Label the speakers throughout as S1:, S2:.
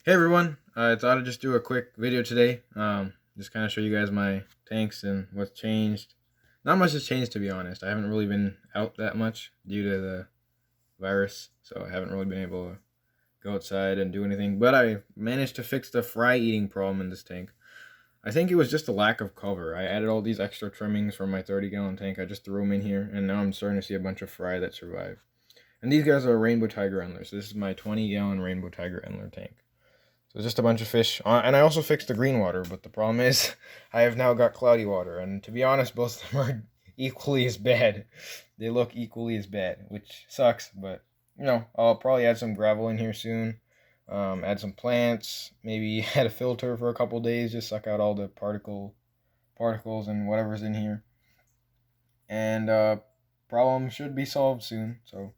S1: Hey everyone, I thought I'd just do a quick video today. Just kind of show you guys my tanks and what's changed. Not much has changed, to be honest. I haven't really been out that much due to the virus, so I haven't really been able to go outside and do anything. But I managed to fix the fry eating problem in this tank. I think it was just a lack of cover. I added all these extra trimmings from my 30-gallon tank. I just threw them in here, and now I'm starting to see a bunch of fry that survive. And these guys are rainbow tiger endlers. So this is my 20-gallon rainbow tiger endler tank. So just a bunch of fish. And I also fixed the green water, but the problem is I have now got cloudy water. And to be honest, both of them are equally as bad. They look equally as bad, which sucks. But, I'll probably add some gravel in here soon. Add some plants. Maybe add a filter for a couple days. Just suck out all the particles and whatever's in here. And problem should be solved soon. So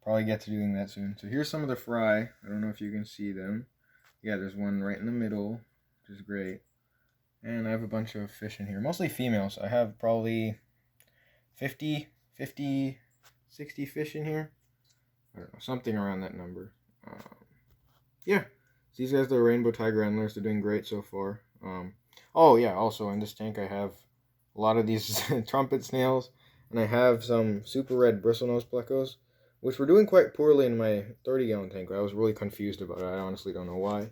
S1: probably get to doing that soon. So here's some of the fry. I don't know if you can see them. Yeah, there's one right in the middle, which is great. And I have a bunch of fish in here, mostly females. I have probably 50, 60 fish in here. I don't know, something around that number. Yeah, so these guys are rainbow tiger endlers. They're doing great so far. Oh yeah, also in this tank I have a lot of these trumpet snails, and I have some super red bristlenose plecos, which were doing quite poorly in my 30-gallon tank. I was really confused about it. I honestly don't know why.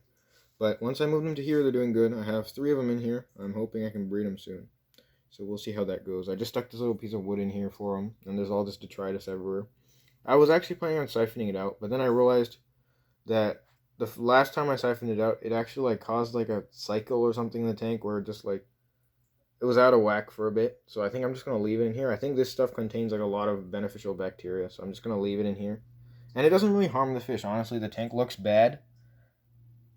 S1: But once I moved them to here, they're doing good. I have 3 of them in here. I'm hoping I can breed them soon. So we'll see how that goes. I just stuck this little piece of wood in here for them, and there's all this detritus everywhere. I was actually planning on siphoning it out, but then I realized that the last time I siphoned it out, it actually caused a cycle or something in the tank where it just it was out of whack for a bit. So I think I'm just going to leave it in here. I think this stuff contains a lot of beneficial bacteria, so I'm just going to leave it in here. And it doesn't really harm the fish. Honestly, the tank looks bad,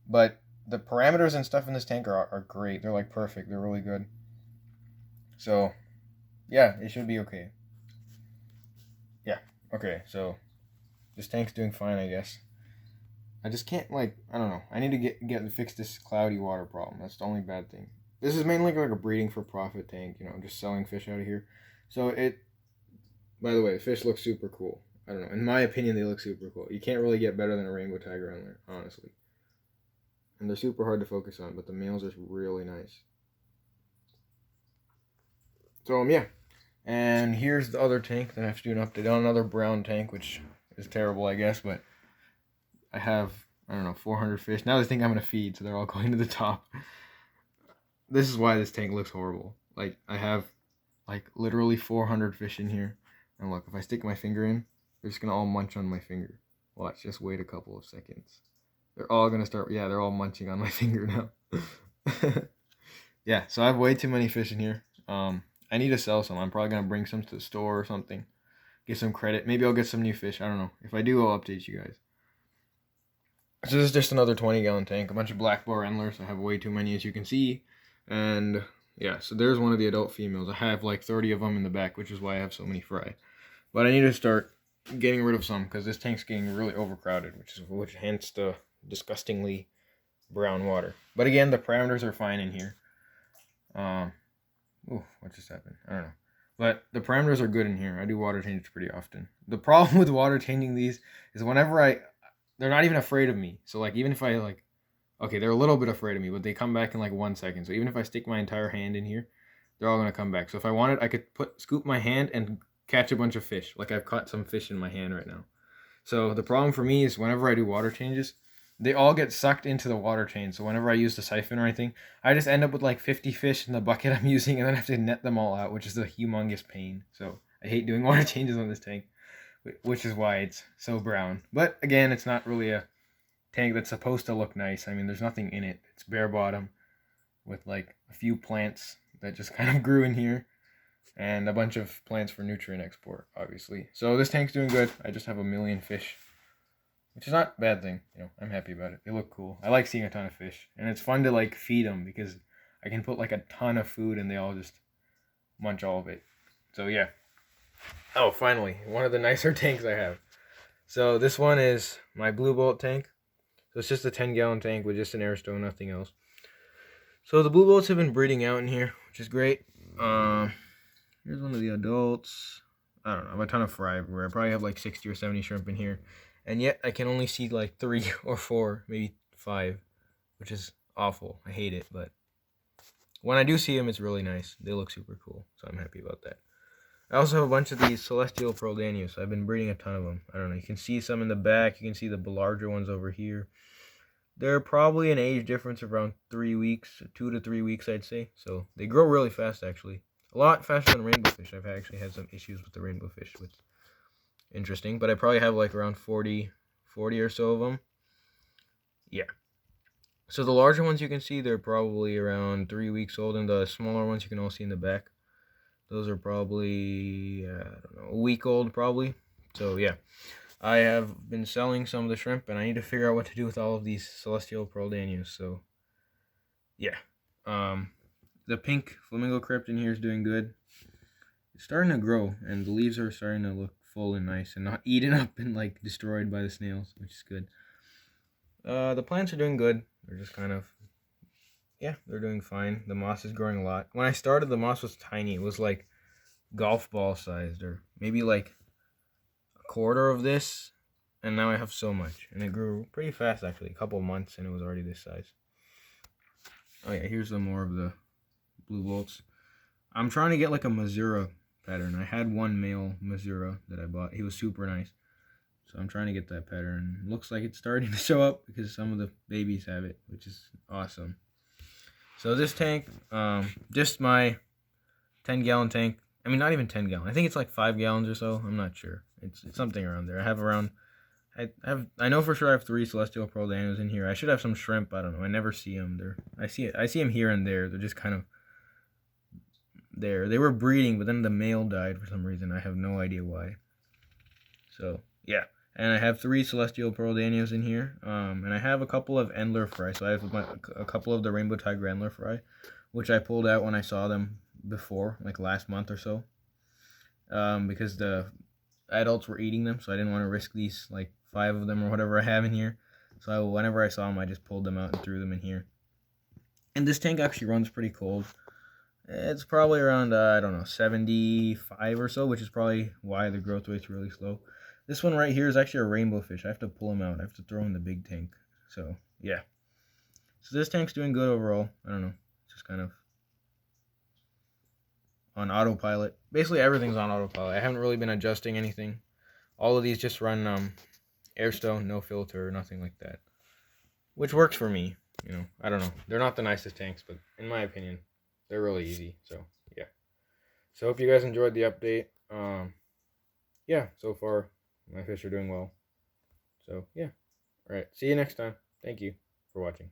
S1: but the parameters and stuff in this tank are great. They're perfect. They're really good. So yeah, it should be okay. Yeah, okay, so this tank's doing fine, I guess. I just can't I don't know. I need to get fix this cloudy water problem. That's the only bad thing. This is mainly like a breeding for profit tank, just selling fish out of here. So by the way, the fish look super cool. I don't know. In my opinion, they look super cool. You can't really get better than a rainbow tiger endler, honestly. And they're super hard to focus on, but the males are really nice. So, yeah. And here's the other tank that I have to do an update on. Another brown tank, which is terrible, I guess, but I have, I don't know, 400 fish. Now they think I'm going to feed, so they're all going to the top. This is why this tank looks horrible. I have, literally 400 fish in here. And look, if I stick my finger in, they're just going to all munch on my finger. Watch, just wait a couple of seconds. They're all going to start, yeah, they're all munching on my finger now. Yeah, so I have way too many fish in here. I need to sell some. I'm probably going to bring some to the store or something. Get some credit. Maybe I'll get some new fish. I don't know. If I do, I'll update you guys. So this is just another 20-gallon tank. A bunch of black bar endlers. I have way too many, as you can see. And yeah, so there's one of the adult females. I have 30 of them in the back, which is why I have so many fry. But I need to start getting rid of some because this tank's getting really overcrowded, which hence the disgustingly brown water. But again, the parameters are fine in here. Ooh, what just happened? I don't know. But the parameters are good in here. I do water changes pretty often. The problem with water changing these is whenever they're not even afraid of me. So even if okay, they're a little bit afraid of me, but they come back in 1 second. So even if I stick my entire hand in here, they're all going to come back. So if I wanted, I could scoop my hand and catch a bunch of fish. I've caught some fish in my hand right now. So the problem for me is whenever I do water changes, they all get sucked into the water chain. So whenever I use the siphon or anything, I just end up with 50 fish in the bucket I'm using, and then I have to net them all out, which is a humongous pain. So I hate doing water changes on this tank, which is why it's so brown. But again, it's not really a tank that's supposed to look nice. I mean, there's nothing in it. It's bare bottom with a few plants that just kind of grew in here, and a bunch of plants for nutrient export, obviously. So this tank's doing good. I just have a million fish, which is not a bad thing. I'm happy about it. They look cool. I like seeing a ton of fish, and it's fun to feed them because I can put a ton of food and they all just munch all of it. So yeah. Oh, finally, one of the nicer tanks I have. So this one is my Blue Bolt tank. So it's just a 10-gallon tank with just an air stone, nothing else. So the blue bolts have been breeding out in here, which is great. Here's one of the adults. I don't know. I have a ton of fry everywhere. I probably have 60 or 70 shrimp in here. And yet I can only see 3 or 4, maybe 5, which is awful. I hate it, but when I do see them, it's really nice. They look super cool, so I'm happy about that. I also have a bunch of these celestial pearl danios. I've been breeding a ton of them. I don't know. You can see some in the back. You can see the larger ones over here. They're probably an age difference of around 3 weeks, 2 to 3 weeks, I'd say. So they grow really fast, actually. A lot faster than rainbow fish. I've actually had some issues with the rainbow fish, which is interesting. But I probably have like around 40 or so of them. Yeah. So the larger ones you can see, they're probably around 3 weeks old. And the smaller ones you can all see in the back. Those are probably, I don't know, a week old probably. So yeah. I have been selling some of the shrimp, and I need to figure out what to do with all of these celestial pearl danios. So, yeah. The pink flamingo crypt in here is doing good. It's starting to grow, and the leaves are starting to look full and nice, and not eaten up and like destroyed by the snails, which is good. The plants are doing good. They're just kind of, yeah, they're doing fine. The moss is growing a lot. When I started, the moss was tiny. It was like golf ball sized, or maybe like quarter of this, and now I have so much, and it grew pretty fast actually, a couple months, and it was already this size. Oh yeah, here's some more of the blue bolts. I'm trying to get like a Missouri pattern. I had one male Missouri that I bought. He was super nice, so I'm trying to get that pattern. Looks like it's starting to show up because some of the babies have it, which is awesome. So this tank, just my 10-gallon tank. I mean, not even 10 gallon. I think it's like 5 gallons or so. I'm not sure. It's something around there. I have around. I know for sure I have 3 celestial pearl danios in here. I should have some shrimp. I don't know. I never see them. I see them here and there. They're just kind of there. They were breeding, but then the male died for some reason. I have no idea why. So yeah, and I have 3 celestial pearl danios in here. And I have a couple of endler fry. So I have a couple of the rainbow tiger endler fry, which I pulled out when I saw them before, like last month or so. Because the adults were eating them, so I didn't want to risk these like 5 of them or whatever I have in here. So whenever I saw them, I just pulled them out and threw them in here. And this tank actually runs pretty cold. It's probably around, I don't know, 75 or so, which is probably why the growth rate's really slow. This one right here is actually a rainbow fish. I have to pull him out. I have to throw in the big tank. So, yeah. So this tank's doing good overall. I don't know. It's just kind of on autopilot. Basically, everything's on autopilot. I haven't really been adjusting anything. All of these just run airstone, no filter, nothing like that. Which works for me. You know, I don't know. They're not the nicest tanks, but in my opinion, they're really easy. So, yeah. So, hope you guys enjoyed the update. Yeah, so far, my fish are doing well. So, yeah. All right. See you next time. Thank you for watching.